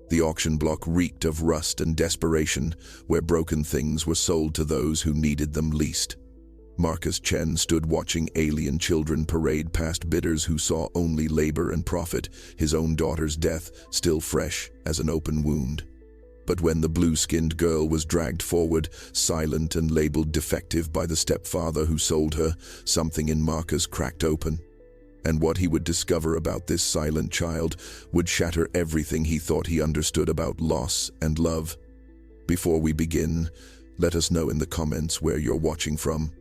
The auction block reeked of rust and desperation, where broken things were sold to those who needed them least. Marcus Chen stood watching alien children parade past bidders who saw only labor and profit, his own daughter's death still fresh as an open wound. But when the blue-skinned girl was dragged forward, silent and labeled defective by the stepfather who sold her, something in Marcus cracked open. And what he would discover about this silent child would shatter everything he thought he understood about loss and love. Before we begin, let us know in the comments where you're watching from.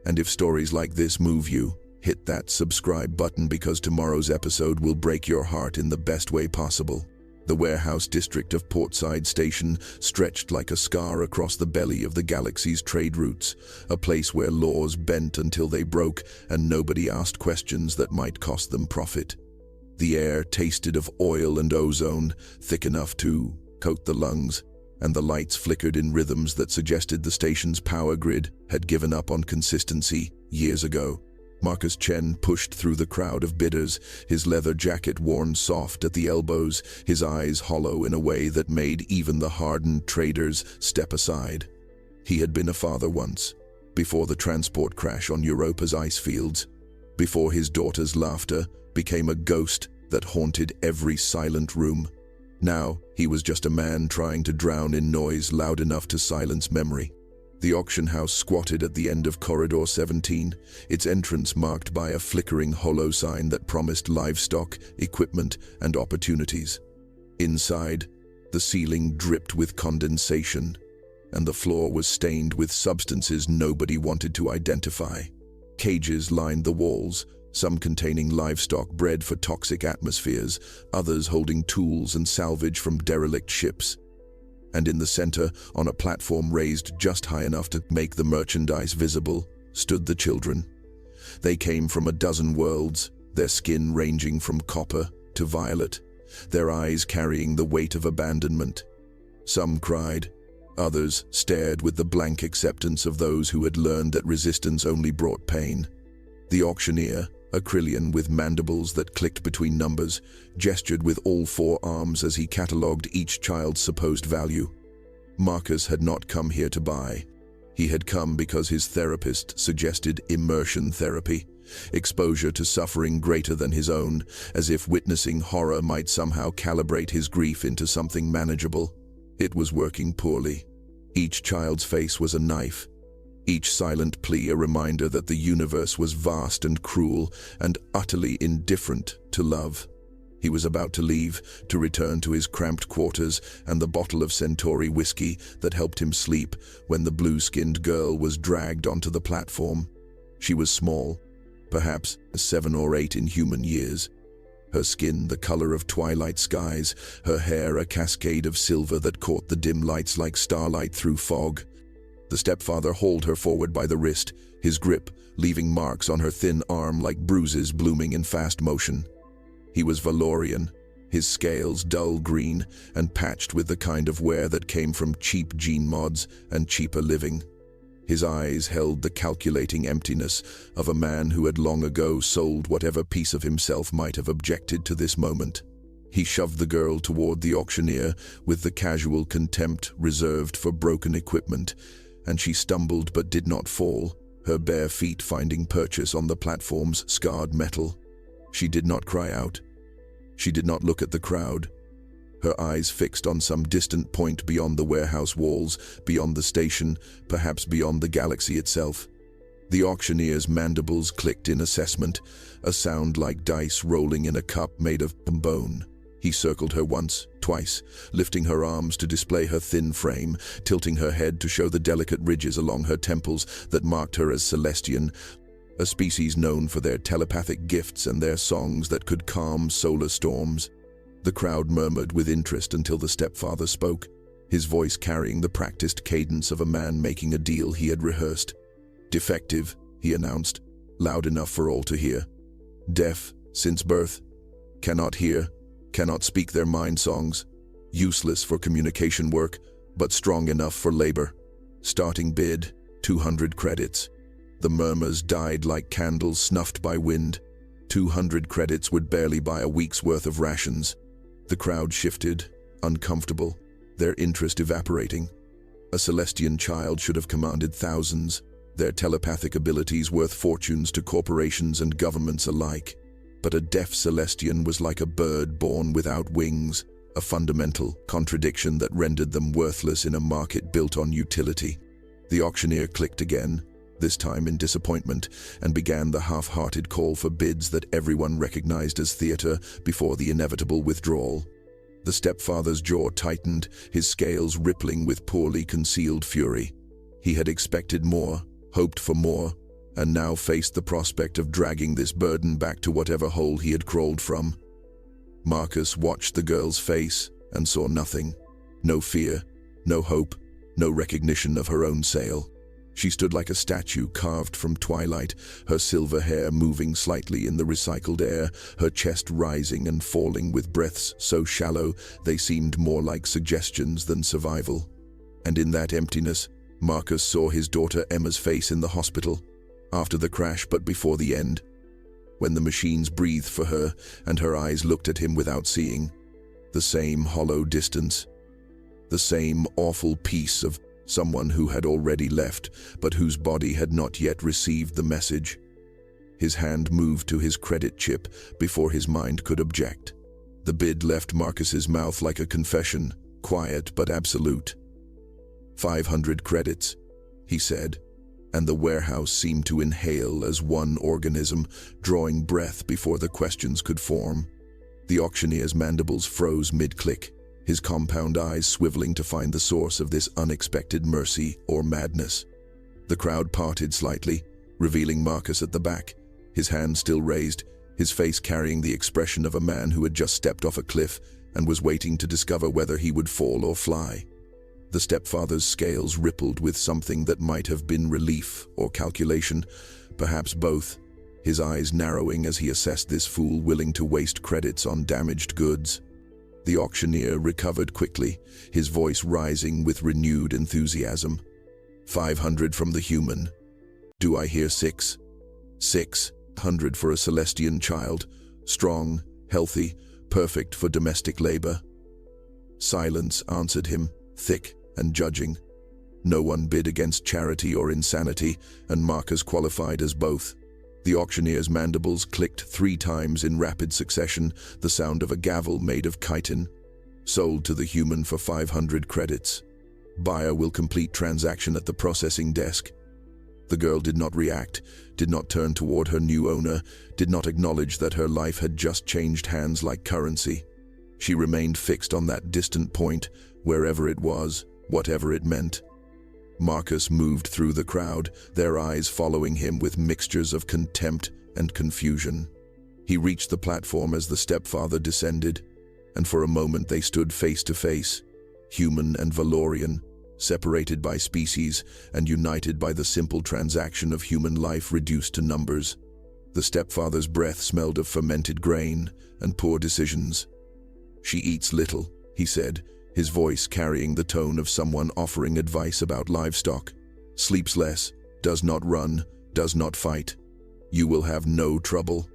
And if stories like this move you, hit that subscribe button because tomorrow's episode will break your heart in the best way possible. The warehouse district of Portside Station stretched like a scar across the belly of the galaxy's trade routes, a place where laws bent until they broke and nobody asked questions that might cost them profit. The air tasted of oil and ozone, thick enough to coat the lungs, and the lights flickered in rhythms that suggested the station's power grid had given up on consistency years ago. Marcus Chen pushed through the crowd of bidders, his leather jacket worn soft at the elbows, his eyes hollow in a way that made even the hardened traders step aside. He had been a father once, before the transport crash on Europa's ice fields, before his daughter's laughter became a ghost that haunted every silent room. Now, he was just a man trying to drown in noise loud enough to silence memory. The auction house squatted at the end of Corridor 17, its entrance marked by a flickering hollow sign that promised livestock, equipment, and opportunities. Inside, the ceiling dripped with condensation, and the floor was stained with substances nobody wanted to identify. Cages lined the walls, some containing livestock bred for toxic atmospheres, others holding tools and salvage from derelict ships. And in the center, on a platform raised just high enough to make the merchandise visible, stood the children. They came from a dozen worlds, their skin ranging from copper to violet, their eyes carrying the weight of abandonment. Some cried, others stared with the blank acceptance of those who had learned that resistance only brought pain. The auctioneer, a Krillian with mandibles that clicked between numbers, gestured with all four arms as he catalogued each child's supposed value. Marcus had not come here to buy. He had come because his therapist suggested immersion therapy, exposure to suffering greater than his own, as if witnessing horror might somehow calibrate his grief into something manageable. It was working poorly. Each child's face was a knife, each silent plea a reminder that the universe was vast and cruel and utterly indifferent to love. He was about to leave, to return to his cramped quarters and the bottle of Centauri whiskey that helped him sleep, when the blue-skinned girl was dragged onto the platform. She was small, perhaps 7 or 8 in human years. Her skin the color of twilight skies, her hair a cascade of silver that caught the dim lights like starlight through fog. The stepfather hauled her forward by the wrist, his grip leaving marks on her thin arm like bruises blooming in fast motion. He was Valorian, his scales dull green and patched with the kind of wear that came from cheap gene mods and cheaper living. His eyes held the calculating emptiness of a man who had long ago sold whatever piece of himself might have objected to this moment. He shoved the girl toward the auctioneer with the casual contempt reserved for broken equipment, and she stumbled but did not fall, her bare feet finding purchase on the platform's scarred metal. She did not cry out. She did not look at the crowd, her eyes fixed on some distant point beyond the warehouse walls, beyond the station, perhaps beyond the galaxy itself. The auctioneer's mandibles clicked in assessment, a sound like dice rolling in a cup made of bone. He circled her once, twice, lifting her arms to display her thin frame, tilting her head to show the delicate ridges along her temples that marked her as Celestian, a species known for their telepathic gifts and their songs that could calm solar storms. The crowd murmured with interest until the stepfather spoke, his voice carrying the practiced cadence of a man making a deal he had rehearsed. "Defective," he announced, loud enough for all to hear. "Deaf since birth. Cannot hear. Cannot speak their mind songs. Useless for communication work, but strong enough for labor. Starting bid, 200 credits. The murmurs died like candles snuffed by wind. 200 credits would barely buy a week's worth of rations. The crowd shifted, uncomfortable, their interest evaporating. A Celestian child should have commanded thousands, their telepathic abilities worth fortunes to corporations and governments alike. But a deaf Celestian was like a bird born without wings, a fundamental contradiction that rendered them worthless in a market built on utility. The auctioneer clicked again, this time in disappointment, and began the half-hearted call for bids that everyone recognized as theater before the inevitable withdrawal. The stepfather's jaw tightened, his scales rippling with poorly concealed fury. He had expected more, hoped for more, and now faced the prospect of dragging this burden back to whatever hole he had crawled from. Marcus watched the girl's face and saw nothing. No fear, no hope, no recognition of her own sale. She stood like a statue carved from twilight, her silver hair moving slightly in the recycled air, her chest rising and falling with breaths so shallow they seemed more like suggestions than survival. And in that emptiness, Marcus saw his daughter Emma's face in the hospital, after the crash but before the end, when the machines breathed for her and her eyes looked at him without seeing. The same hollow distance, the same awful peace of someone who had already left, but whose body had not yet received the message. His hand moved to his credit chip before his mind could object. The bid left Marcus's mouth like a confession, quiet but absolute. 500 credits, he said, and the warehouse seemed to inhale as one organism, drawing breath before the questions could form. The auctioneer's mandibles froze mid-click, his compound eyes swiveling to find the source of this unexpected mercy or madness. The crowd parted slightly, revealing Marcus at the back, his hand still raised, his face carrying the expression of a man who had just stepped off a cliff and was waiting to discover whether he would fall or fly. The stepfather's scales rippled with something that might have been relief or calculation, perhaps both, his eyes narrowing as he assessed this fool willing to waste credits on damaged goods. The auctioneer recovered quickly, his voice rising with renewed enthusiasm. 500 from the human. Do I hear 6? 600 for a Celestian child, strong, healthy, perfect for domestic labor. Silence answered him, thick and judging. No one bid against charity or insanity, and Marcus qualified as both. The auctioneer's mandibles clicked 3 times in rapid succession, the sound of a gavel made of chitin. Sold to the human for 500 credits. Buyer will complete transaction at the processing desk. The girl did not react, did not turn toward her new owner, did not acknowledge that her life had just changed hands like currency. She remained fixed on that distant point, wherever it was, whatever it meant. Marcus moved through the crowd, their eyes following him with mixtures of contempt and confusion. He reached the platform as the stepfather descended, and for a moment they stood face to face, human and Valorian, separated by species and united by the simple transaction of human life reduced to numbers. The stepfather's breath smelled of fermented grain and poor decisions. She eats little, he said, his voice carrying the tone of someone offering advice about livestock. Sleeps less, does not run, does not fight. You will have no trouble.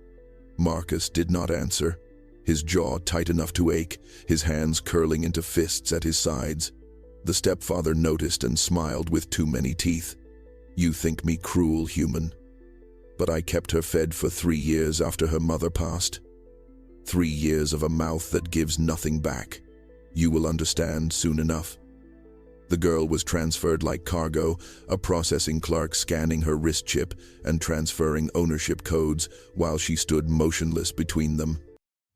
Marcus did not answer, his jaw tight enough to ache, his hands curling into fists at his sides. The stepfather noticed and smiled with too many teeth. You think me cruel, human. But I kept her fed for 3 years after her mother passed. 3 years of a mouth that gives nothing back. You will understand soon enough. The girl was transferred like cargo, a processing clerk scanning her wrist chip and transferring ownership codes while she stood motionless between them.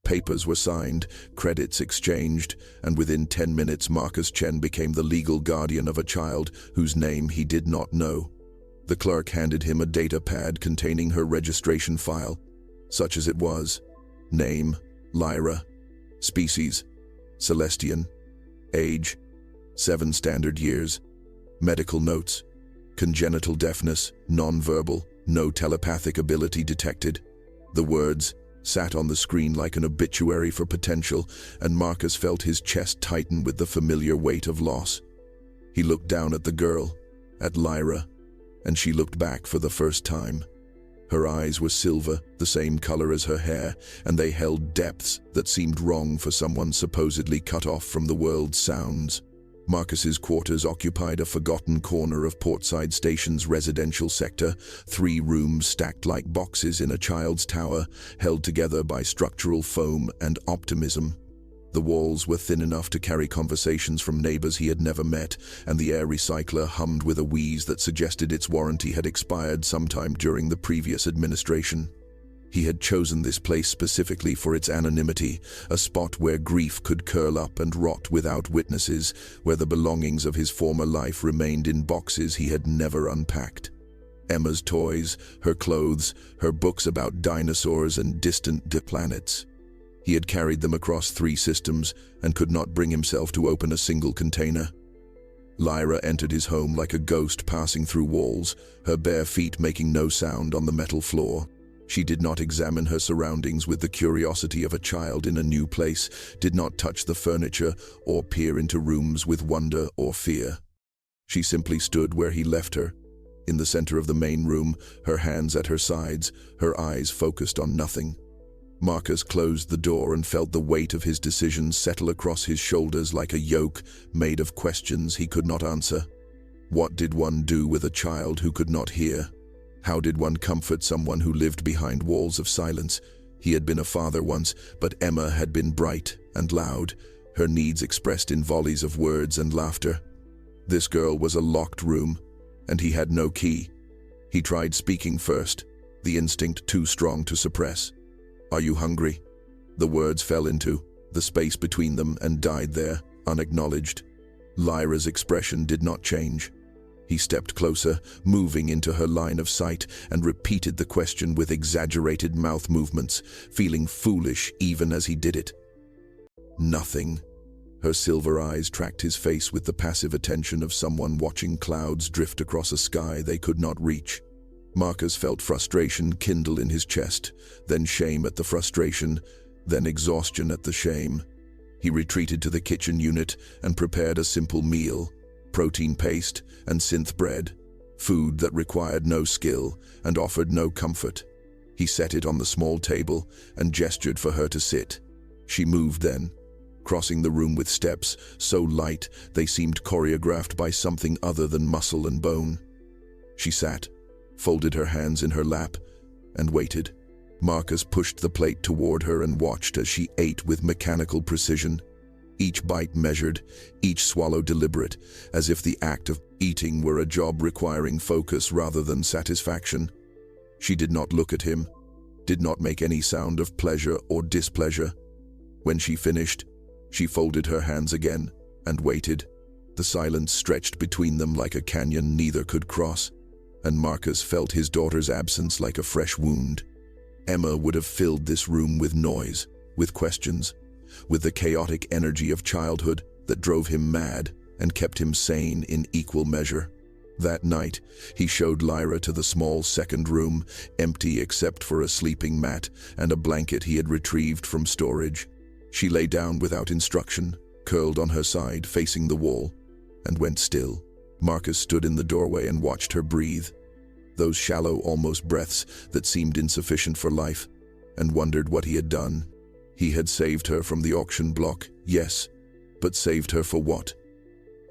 Papers were signed, credits exchanged, and within 10 minutes Marcus Chen became the legal guardian of a child whose name he did not know. The clerk handed him a data pad containing her registration file, such as it was. Name, Lyra. Species, Celestian. Age, 7 standard years. Medical notes, congenital deafness, non-verbal, no telepathic ability detected. The words sat on the screen like an obituary for potential, and Marcus felt his chest tighten with the familiar weight of loss. He looked down at the girl, at Lyra, and she looked back for the first time. Her eyes were silver, the same color as her hair, and they held depths that seemed wrong for someone supposedly cut off from the world's sounds. Marcus's quarters occupied a forgotten corner of Portside Station's residential sector, 3 rooms stacked like boxes in a child's tower, held together by structural foam and optimism. The walls were thin enough to carry conversations from neighbors he had never met, and the air recycler hummed with a wheeze that suggested its warranty had expired sometime during the previous administration. He had chosen this place specifically for its anonymity, a spot where grief could curl up and rot without witnesses, where the belongings of his former life remained in boxes he had never unpacked. Emma's toys, her clothes, her books about dinosaurs and distant planets. He had carried them across 3 systems and could not bring himself to open a single container. Lyra entered his home like a ghost passing through walls, her bare feet making no sound on the metal floor. She did not examine her surroundings with the curiosity of a child in a new place, did not touch the furniture or peer into rooms with wonder or fear. She simply stood where he left her, in the center of the main room, her hands at her sides, her eyes focused on nothing. Marcus closed the door and felt the weight of his decisions settle across his shoulders like a yoke made of questions he could not answer. What did one do with a child who could not hear? How did one comfort someone who lived behind walls of silence? He had been a father once, but Emma had been bright and loud, her needs expressed in volleys of words and laughter. This girl was a locked room, and he had no key. He tried speaking first, the instinct too strong to suppress. "Are you hungry?" The words fell into the space between them and died there, unacknowledged. Lyra's expression did not change. He stepped closer, moving into her line of sight, and repeated the question with exaggerated mouth movements, feeling foolish even as he did it. "Nothing." Her silver eyes tracked his face with the passive attention of someone watching clouds drift across a sky they could not reach. Marcus felt frustration kindle in his chest, then shame at the frustration, then exhaustion at the shame. He retreated to the kitchen unit and prepared a simple meal, protein paste and synth bread, food that required no skill and offered no comfort. He set it on the small table and gestured for her to sit. She moved then, crossing the room with steps so light they seemed choreographed by something other than muscle and bone. She sat, folded her hands in her lap, and waited. Marcus pushed the plate toward her and watched as she ate with mechanical precision. Each bite measured, each swallow deliberate, as if the act of eating were a job requiring focus rather than satisfaction. She did not look at him, did not make any sound of pleasure or displeasure. When she finished, she folded her hands again and waited. The silence stretched between them like a canyon neither could cross, and Marcus felt his daughter's absence like a fresh wound. Emma would have filled this room with noise, with questions, with the chaotic energy of childhood that drove him mad and kept him sane in equal measure. That night, he showed Lyra to the small second room, empty except for a sleeping mat and a blanket he had retrieved from storage. She lay down without instruction, curled on her side, facing the wall, and went still. Marcus stood in the doorway and watched her breathe, those shallow, almost breaths that seemed insufficient for life, and wondered what he had done. He had saved her from the auction block, yes, but saved her for what?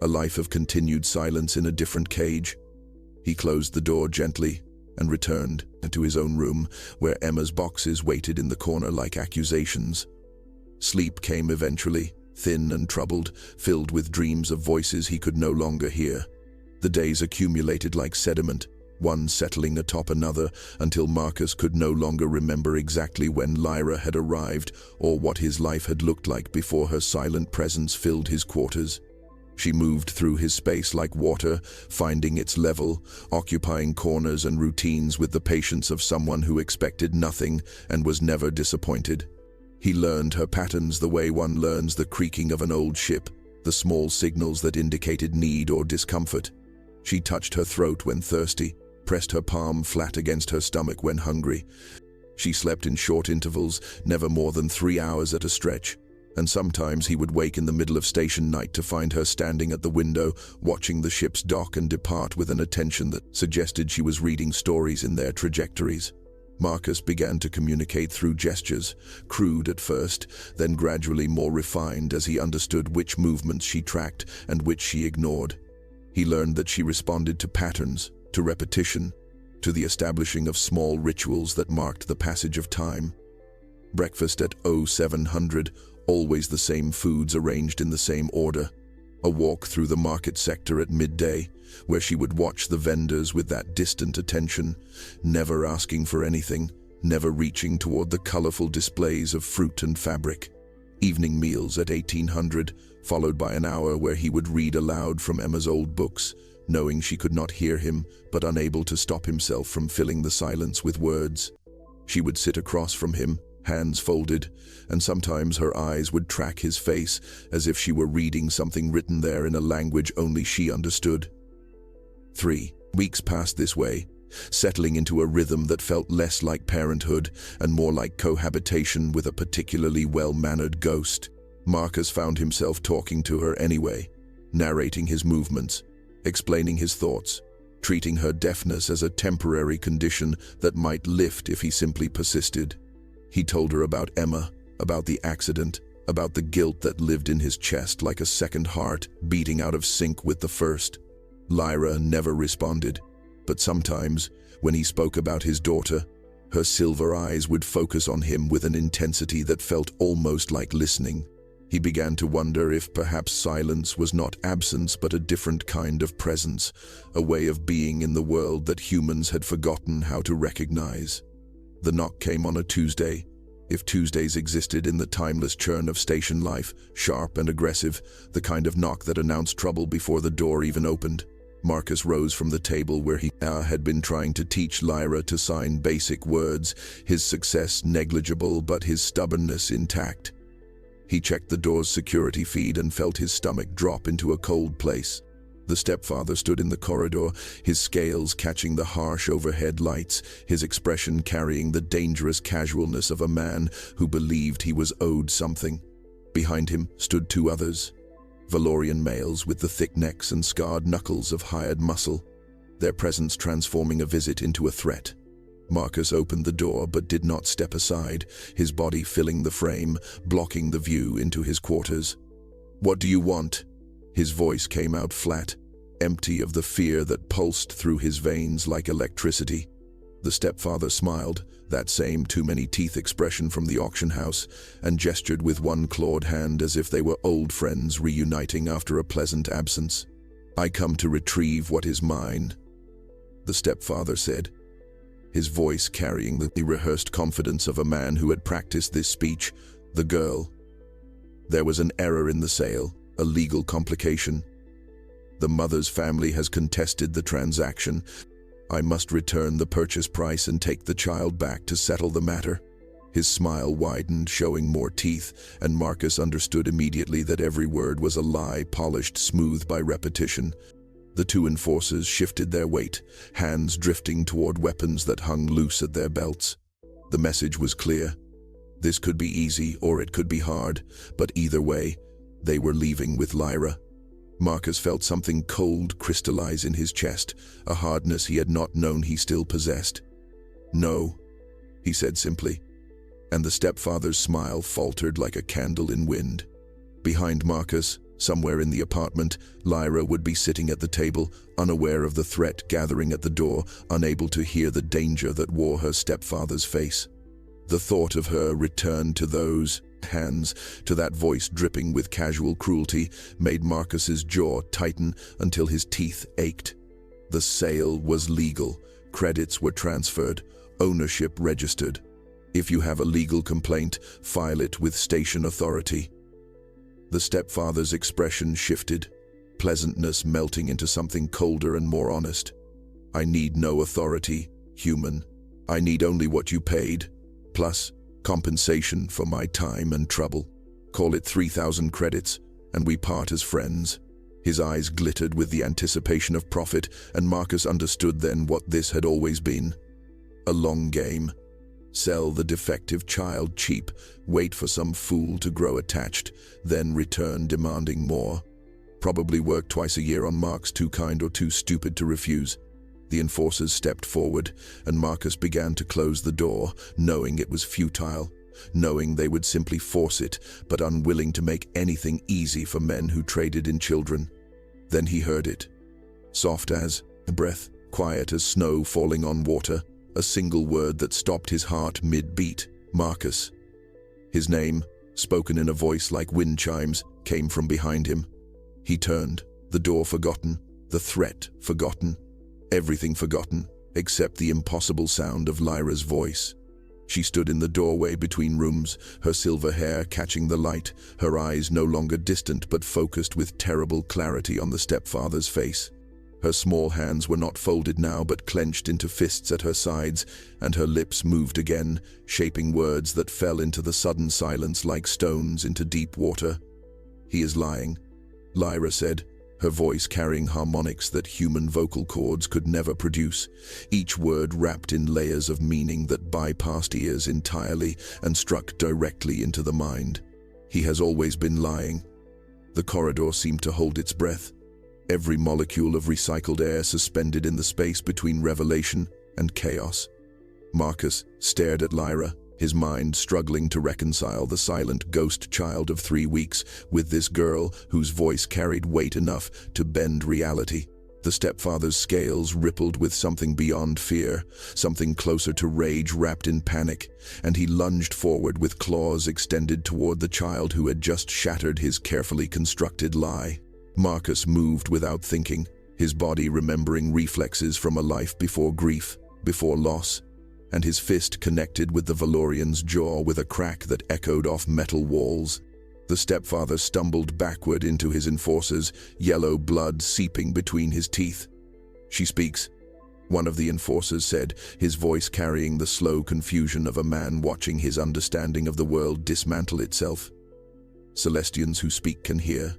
A life of continued silence in a different cage. He closed the door gently and returned to his own room, where Emma's boxes waited in the corner like accusations. Sleep came eventually, thin and troubled, filled with dreams of voices he could no longer hear. The days accumulated like sediment, one settling atop another, until Marcus could no longer remember exactly when Lyra had arrived or what his life had looked like before her silent presence filled his quarters. She moved through his space like water, finding its level, occupying corners and routines with the patience of someone who expected nothing and was never disappointed. He learned her patterns the way one learns the creaking of an old ship, the small signals that indicated need or discomfort. She touched her throat when thirsty, pressed her palm flat against her stomach when hungry. She slept in short intervals, never more than 3 hours at a stretch, and sometimes he would wake in the middle of station night to find her standing at the window, watching the ships dock and depart with an attention that suggested she was reading stories in their trajectories. Marcus began to communicate through gestures, crude at first, then gradually more refined as he understood which movements she tracked and which she ignored. He learned that she responded to patterns, to repetition, to the establishing of small rituals that marked the passage of time. Breakfast at 0700, always the same foods arranged in the same order. A walk through the market sector at midday, where she would watch the vendors with that distant attention, never asking for anything, never reaching toward the colorful displays of fruit and fabric. Evening meals at 1800, followed by an hour where he would read aloud from Emma's old books, knowing she could not hear him, but unable to stop himself from filling the silence with words. She would sit across from him, hands folded, and sometimes her eyes would track his face as if she were reading something written there in a language only she understood. 3 weeks passed this way, settling into a rhythm that felt less like parenthood and more like cohabitation with a particularly well-mannered ghost. Marcus found himself talking to her anyway, narrating his movements, explaining his thoughts, treating her deafness as a temporary condition that might lift if he simply persisted. He told her about Emma, about the accident, about the guilt that lived in his chest like a second heart beating out of sync with the first. Lyra never responded, but sometimes, when he spoke about his daughter, her silver eyes would focus on him with an intensity that felt almost like listening. He began to wonder if perhaps silence was not absence but a different kind of presence, a way of being in the world that humans had forgotten how to recognize. The knock came on a Tuesday. If Tuesdays existed in the timeless churn of station life, sharp and aggressive, the kind of knock that announced trouble before the door even opened. Marcus rose from the table where he had been trying to teach Lyra to sign basic words, his success negligible but his stubbornness intact. He checked the door's security feed and felt his stomach drop into a cold place. The stepfather stood in the corridor, his scales catching the harsh overhead lights, his expression carrying the dangerous casualness of a man who believed he was owed something. Behind him stood 2 others, Valorian males with the thick necks and scarred knuckles of hired muscle, their presence transforming a visit into a threat. Marcus opened the door but did not step aside, his body filling the frame, blocking the view into his quarters. "What do you want?" His voice came out flat, empty of the fear that pulsed through his veins like electricity. The stepfather smiled, that same too-many-teeth expression from the auction house, and gestured with one clawed hand as if they were old friends reuniting after a pleasant absence. "I come to retrieve what is mine," the stepfather said, his voice carrying the rehearsed confidence of a man who had practiced this speech. "The girl. There was an error in the sale, a legal complication. The mother's family has contested the transaction. I must return the purchase price and take the child back to settle the matter." His smile widened, showing more teeth, and Marcus understood immediately that every word was a lie polished smooth by repetition. The 2 enforcers shifted their weight, hands drifting toward weapons that hung loose at their belts. The message was clear. This could be easy or it could be hard, but either way, they were leaving with Lyra. Marcus felt something cold crystallize in his chest, a hardness he had not known he still possessed. "No," he said simply, and the stepfather's smile faltered like a candle in wind. Behind Marcus, somewhere in the apartment, Lyra would be sitting at the table, unaware of the threat gathering at the door, unable to hear the danger that wore her stepfather's face. The thought of her return to those hands, to that voice dripping with casual cruelty, made Marcus's jaw tighten until his teeth ached. The sale was legal, credits were transferred, ownership registered. If you have a legal complaint, file it with station authority. The stepfather's expression shifted, pleasantness melting into something colder and more honest. "I need no authority, human. I need only what you paid, plus compensation for my time and trouble. Call it 3,000 credits, and we part as friends." His eyes glittered with the anticipation of profit, and Marcus understood then what this had always been. A long game. Sell the defective child cheap, wait for some fool to grow attached, then return demanding more. Probably work twice a year on marks too kind or too stupid to refuse. The enforcers stepped forward, and Marcus began to close the door, knowing it was futile, knowing they would simply force it, but unwilling to make anything easy for men who traded in children. Then he heard it. Soft as a breath, quiet as snow falling on water, a single word that stopped his heart mid-beat. Marcus. His name, spoken in a voice like wind chimes, came from behind him. He turned, the door forgotten, the threat forgotten, everything forgotten, except the impossible sound of Lyra's voice. She stood in the doorway between rooms, her silver hair catching the light, her eyes no longer distant but focused with terrible clarity on the stepfather's face. Her small hands were not folded now but clenched into fists at her sides, and her lips moved again, shaping words that fell into the sudden silence like stones into deep water. "He is lying," Lyra said, her voice carrying harmonics that human vocal cords could never produce, each word wrapped in layers of meaning that bypassed ears entirely and struck directly into the mind. "He has always been lying." The corridor seemed to hold its breath, every molecule of recycled air suspended in the space between revelation and chaos. Marcus stared at Lyra, his mind struggling to reconcile the silent ghost child of 3 weeks with this girl whose voice carried weight enough to bend reality. The stepfather's scales rippled with something beyond fear, something closer to rage wrapped in panic, and he lunged forward with claws extended toward the child who had just shattered his carefully constructed lie. Marcus moved without thinking, his body remembering reflexes from a life before grief, before loss, and his fist connected with the Valorian's jaw with a crack that echoed off metal walls. The stepfather stumbled backward into his enforcers, yellow blood seeping between his teeth. "She speaks," one of the enforcers said, his voice carrying the slow confusion of a man watching his understanding of the world dismantle itself. "Celestians who speak can hear.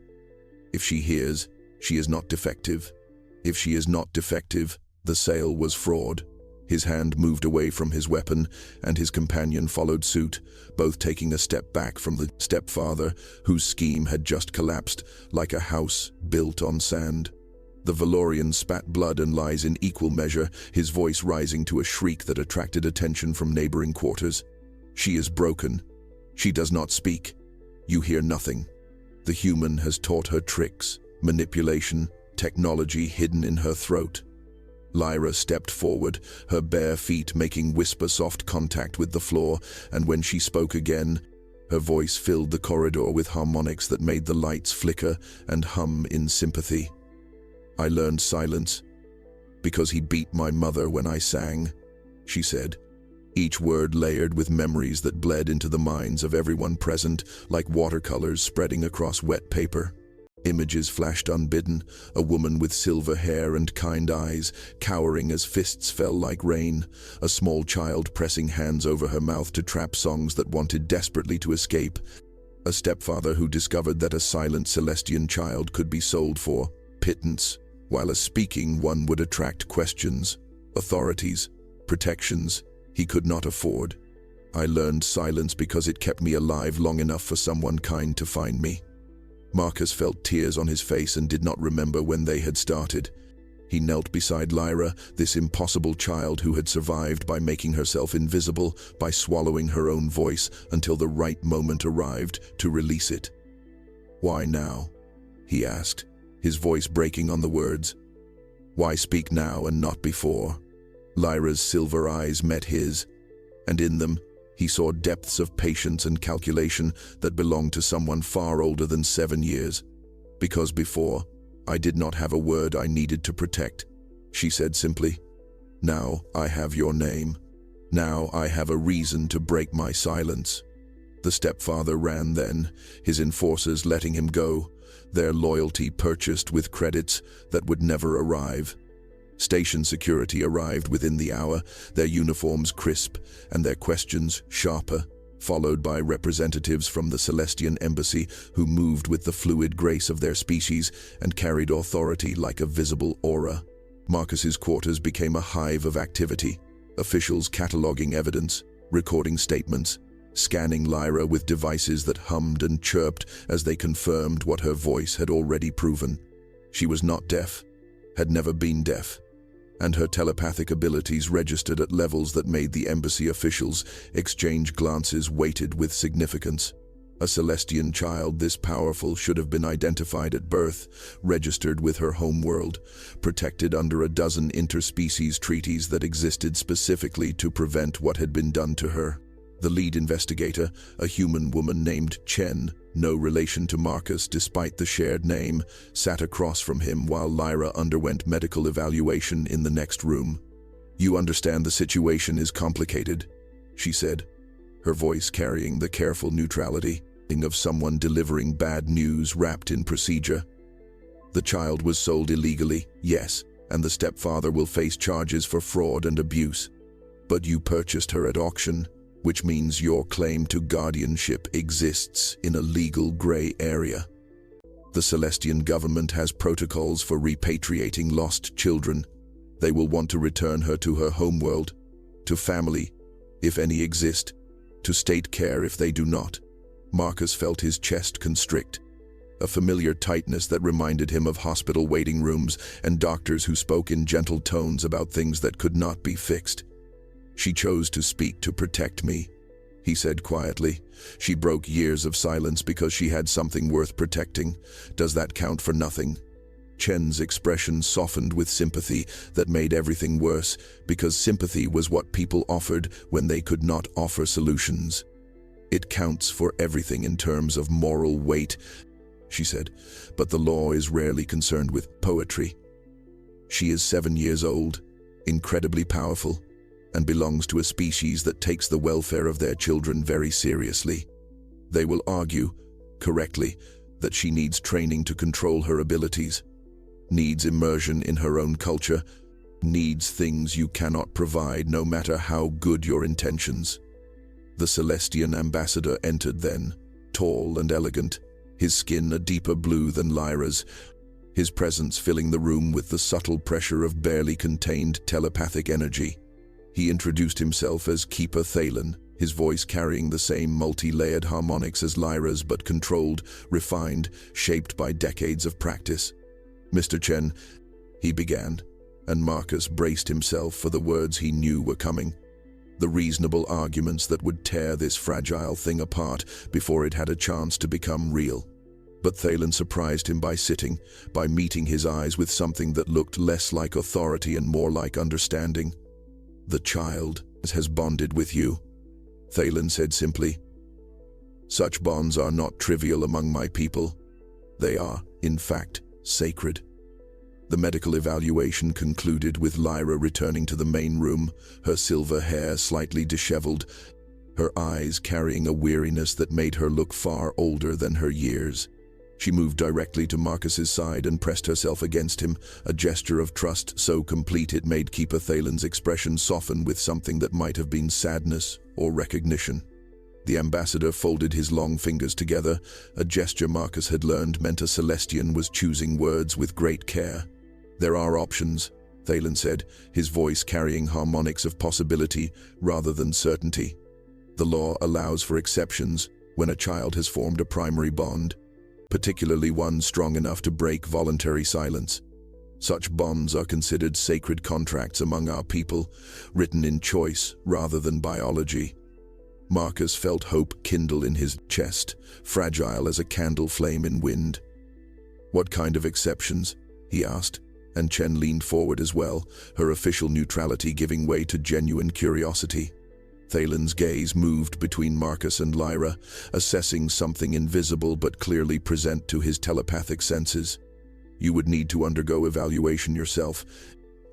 If she hears, she is not defective. If she is not defective, the sale was fraud." His hand moved away from his weapon, and his companion followed suit, both taking a step back from the stepfather, whose scheme had just collapsed, like a house built on sand. The Valorian spat blood and lies in equal measure, his voice rising to a shriek that attracted attention from neighboring quarters. "She is broken. She does not speak. You hear nothing. The human has taught her tricks, manipulation, technology hidden in her throat." Lyra stepped forward, her bare feet making whisper-soft contact with the floor, and when she spoke again, her voice filled the corridor with harmonics that made the lights flicker and hum in sympathy. "I learned silence because he beat my mother when I sang," she said, each word layered with memories that bled into the minds of everyone present like watercolors spreading across wet paper. Images flashed unbidden, a woman with silver hair and kind eyes, cowering as fists fell like rain, a small child pressing hands over her mouth to trap songs that wanted desperately to escape, a stepfather who discovered that a silent Celestian child could be sold for pittance, while a speaking one would attract questions, authorities, protections he could not afford. "I learned silence because it kept me alive long enough for someone kind to find me." Marcus felt tears on his face and did not remember when they had started. He knelt beside Lyra, this impossible child who had survived by making herself invisible, by swallowing her own voice until the right moment arrived to release it. "Why now?" he asked, his voice breaking on the words. "Why speak now and not before?" Lyra's silver eyes met his, and in them, he saw depths of patience and calculation that belonged to someone far older than 7 years. "Because before, I did not have a word I needed to protect," she said simply. "Now I have your name. Now I have a reason to break my silence." The stepfather ran then, his enforcers letting him go, their loyalty purchased with credits that would never arrive. Station security arrived within the hour, their uniforms crisp and their questions sharper, followed by representatives from the Celestian embassy who moved with the fluid grace of their species and carried authority like a visible aura. Marcus's quarters became a hive of activity, officials cataloging evidence, recording statements, scanning Lyra with devices that hummed and chirped as they confirmed what her voice had already proven. She was not deaf, had never been deaf. and her telepathic abilities registered at levels that made the embassy officials exchange glances weighted with significance. A Celestian child this powerful should have been identified at birth, registered with her homeworld, protected under a dozen interspecies treaties that existed specifically to prevent what had been done to her. The lead investigator, a human woman named Chen, no relation to Marcus despite the shared name, sat across from him while Lyra underwent medical evaluation in the next room. "You understand the situation is complicated," she said, her voice carrying the careful neutrality of someone delivering bad news wrapped in procedure. "The child was sold illegally, yes, and the stepfather will face charges for fraud and abuse. But you purchased her at auction, which means your claim to guardianship exists in a legal gray area. The Celestian government has protocols for repatriating lost children. They will want to return her to her homeworld, to family, if any exist, to state care if they do not." Marcus felt his chest constrict, a familiar tightness that reminded him of hospital waiting rooms and doctors who spoke in gentle tones about things that could not be fixed. "She chose to speak to protect me," he said quietly. "She broke years of silence because she had something worth protecting. Does that count for nothing?" Chen's expression softened with sympathy that made everything worse, because sympathy was what people offered when they could not offer solutions. "It counts for everything in terms of moral weight," she said, "but the law is rarely concerned with poetry. She is 7 years old, incredibly powerful, and belongs to a species that takes the welfare of their children very seriously. They will argue, correctly, that she needs training to control her abilities, needs immersion in her own culture, needs things you cannot provide no matter how good your intentions." The Celestian ambassador entered then, tall and elegant, his skin a deeper blue than Lyra's, his presence filling the room with the subtle pressure of barely contained telepathic energy. He introduced himself as Keeper Thalen, his voice carrying the same multi-layered harmonics as Lyra's but controlled, refined, shaped by decades of practice. "Mr. Chen," he began, and Marcus braced himself for the words he knew were coming. The reasonable arguments that would tear this fragile thing apart before it had a chance to become real. But Thalen surprised him by meeting his eyes with something that looked less like authority and more like understanding. "The child has bonded with you," Thalen said simply. "Such bonds are not trivial among my people. They are, in fact, sacred." The medical evaluation concluded with Lyra returning to the main room, her silver hair slightly disheveled, her eyes carrying a weariness that made her look far older than her years. She moved directly to Marcus's side and pressed herself against him, a gesture of trust so complete it made Keeper Thalen's expression soften with something that might have been sadness or recognition. The ambassador folded his long fingers together, a gesture Marcus had learned meant a Celestian was choosing words with great care. "There are options," Thalen said, his voice carrying harmonics of possibility rather than certainty. "The law allows for exceptions when a child has formed a primary bond, particularly one strong enough to break voluntary silence. Such bonds are considered sacred contracts among our people, written in choice rather than biology." Marcus felt hope kindle in his chest, fragile as a candle flame in wind. "What kind of exceptions?" he asked, and Chen leaned forward as well, her official neutrality giving way to genuine curiosity. Thalen's gaze moved between Marcus and Lyra, assessing something invisible but clearly present to his telepathic senses. "You would need to undergo evaluation yourself,"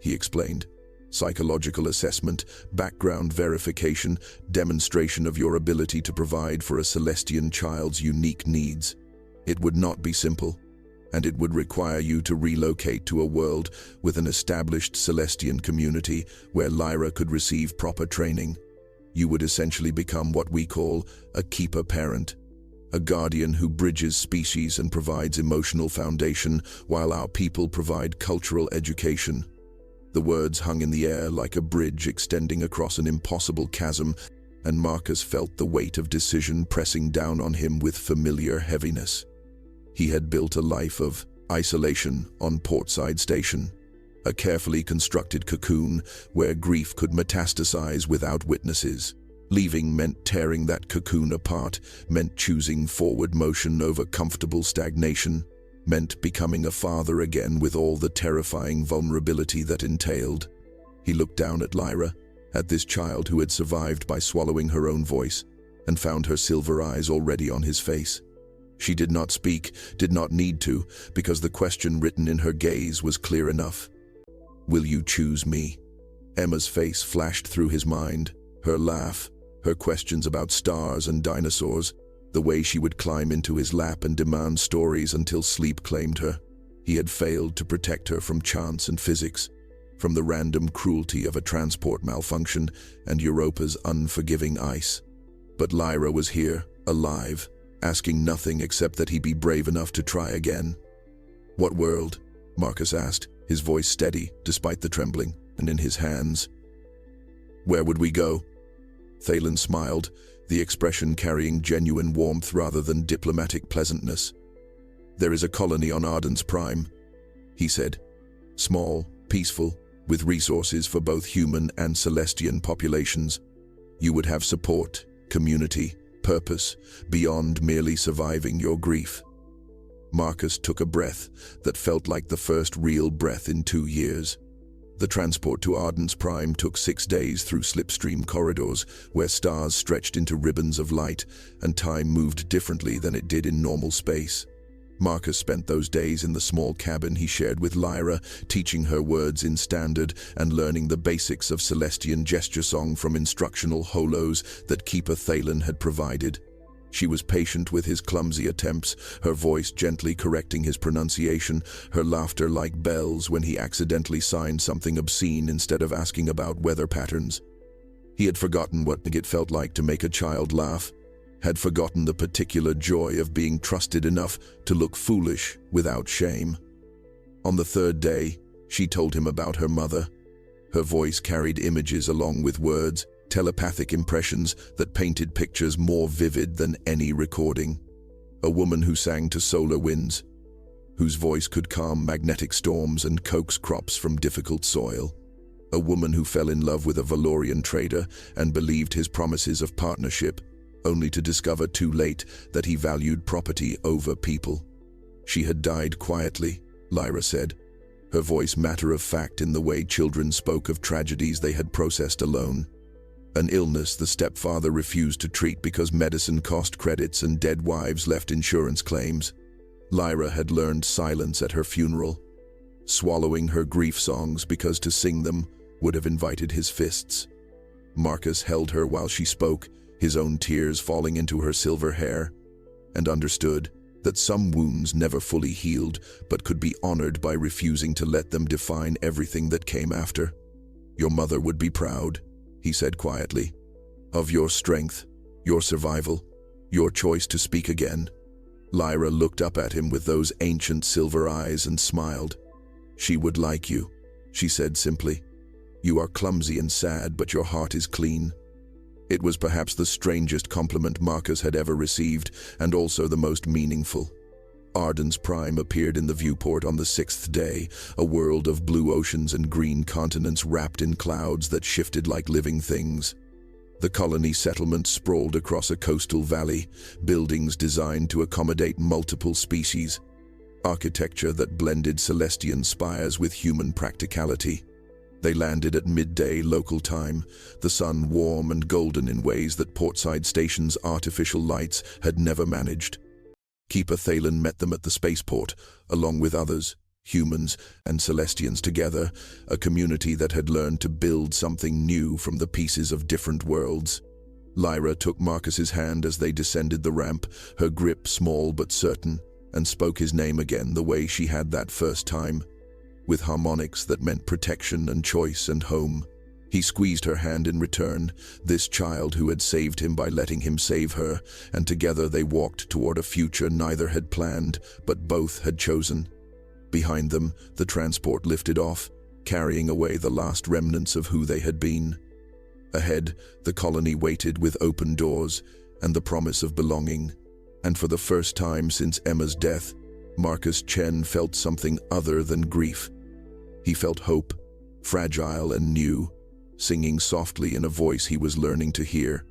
he explained. "Psychological assessment, background verification, demonstration of your ability to provide for a Celestian child's unique needs. It would not be simple, and it would require you to relocate to a world with an established Celestian community where Lyra could receive proper training. You would essentially become what we call a keeper parent, a guardian who bridges species and provides emotional foundation while our people provide cultural education." The words hung in the air like a bridge extending across an impossible chasm, and Marcus felt the weight of decision pressing down on him with familiar heaviness. He had built a life of isolation on Portside Station, a carefully constructed cocoon where grief could metastasize without witnesses. Leaving meant tearing that cocoon apart, meant choosing forward motion over comfortable stagnation, meant becoming a father again with all the terrifying vulnerability that entailed. He looked down at Lyra, at this child who had survived by swallowing her own voice, and found her silver eyes already on his face. She did not speak, did not need to, because the question written in her gaze was clear enough. "Will you choose me?" Emma's face flashed through his mind, her laugh, her questions about stars and dinosaurs, the way she would climb into his lap and demand stories until sleep claimed her. He had failed to protect her from chance and physics, from the random cruelty of a transport malfunction and Europa's unforgiving ice. But Lyra was here, alive, asking nothing except that he be brave enough to try again. "What world?" Marcus asked, his voice steady despite the trembling, and in his hands. "Where would we go?" Thalen smiled, the expression carrying genuine warmth rather than diplomatic pleasantness. "There is a colony on Arden's Prime," he said. "Small, peaceful, with resources for both human and Celestian populations. You would have support, community, purpose, beyond merely surviving your grief." Marcus took a breath that felt like the first real breath in 2 years. The transport to Arden's Prime took 6 days through slipstream corridors where stars stretched into ribbons of light and time moved differently than it did in normal space. Marcus spent those days in the small cabin he shared with Lyra, teaching her words in standard and learning the basics of Celestian gesture song from instructional holos that Keeper Thalen had provided. She was patient with his clumsy attempts, her voice gently correcting his pronunciation, her laughter like bells when he accidentally signed something obscene instead of asking about weather patterns. He had forgotten what it felt like to make a child laugh, had forgotten the particular joy of being trusted enough to look foolish without shame. On the 3rd day, she told him about her mother. Her voice carried images along with words, telepathic impressions that painted pictures more vivid than any recording. A woman who sang to solar winds, whose voice could calm magnetic storms and coax crops from difficult soil. A woman who fell in love with a Valorian trader and believed his promises of partnership, only to discover too late that he valued property over people. She had died quietly, Lyra said, her voice matter-of-fact in the way children spoke of tragedies they had processed alone. An illness the stepfather refused to treat because medicine cost credits and dead wives left insurance claims. Lyra had learned silence at her funeral, swallowing her grief songs because to sing them would have invited his fists. Marcus held her while she spoke, his own tears falling into her silver hair, and understood that some wounds never fully healed but could be honored by refusing to let them define everything that came after. "Your mother would be proud," he said quietly, "of your strength, your survival, your choice to speak again." Lyra looked up at him with those ancient silver eyes and smiled. "She would like you," she said simply. "You are clumsy and sad, but your heart is clean." It was perhaps the strangest compliment Marcus had ever received, and also the most meaningful. Arden's Prime appeared in the viewport on the 6th day, a world of blue oceans and green continents wrapped in clouds that shifted like living things. The colony settlement sprawled across a coastal valley, buildings designed to accommodate multiple species, architecture that blended Celestian spires with human practicality. They landed at midday local time, the sun warm and golden in ways that portside station's artificial lights had never managed. Keeper Thalen met them at the spaceport, along with others, humans and Celestians together, a community that had learned to build something new from the pieces of different worlds. Lyra took Marcus's hand as they descended the ramp, her grip small but certain, and spoke his name again the way she had that first time, with harmonics that meant protection and choice and home. He squeezed her hand in return, this child who had saved him by letting him save her, and together they walked toward a future neither had planned, but both had chosen. Behind them, the transport lifted off, carrying away the last remnants of who they had been. Ahead, the colony waited with open doors and the promise of belonging. And for the first time since Emma's death, Marcus Chen felt something other than grief. He felt hope, fragile and new, singing softly in a voice he was learning to hear.